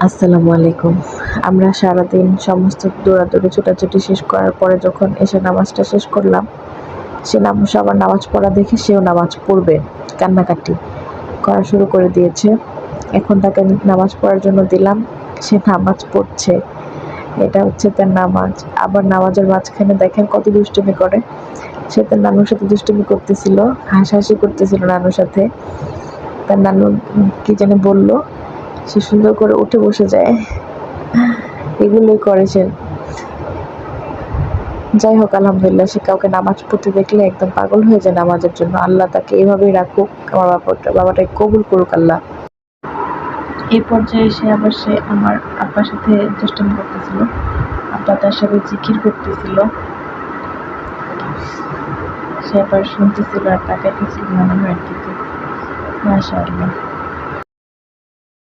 আসসালামু আলাইকুম। আমরা সারাদিন সমস্ত দৌড়াদৌড়ি ছোটাছুটি শেষ করার পরে যখন এসে নামাজটা শেষ করলাম, সে আবার নামাজ পড়া দেখে সেও নামাজ পড়বে। কান্নাকাটি করা শুরু করে দিয়েছে। এখন তাকে নামাজ পড়ার জন্য দিলাম, সে নামাজ পড়ছে। এটা হচ্ছে তার নামাজ। আবার নামাজের মাঝখানে দেখেন কত দুষ্টুমি করে। সে তার নানুর সাথে দুষ্টুমি করতেছিল, হাসাহাসি করতেছিল নানুর সাথে। তার নানু কি জানি বলল, সে সুন্দর করে উঠে বসে যায়। এগুলোই করে সে। যাই হোক, আলহামদুলিল্লাহ, সে কাউকে নামাজ পড়তে দেখলে একদম পাগল হয়ে যায় নামাজের জন্য। আল্লাহ তাকে এভাবেই রাখুক, আমার বাবাটাকে কবুল করুক আল্লাহ। এই পর্যায়ে সে আমার আব্বার সাথে দুষ্টামি করতেছিল। আব্বা তার সাথে জিকির করতেছিল। সে আবার শুনতেছিল আর তাকাইতেছিল নানুর দিকে। মাশাআল্লাহ।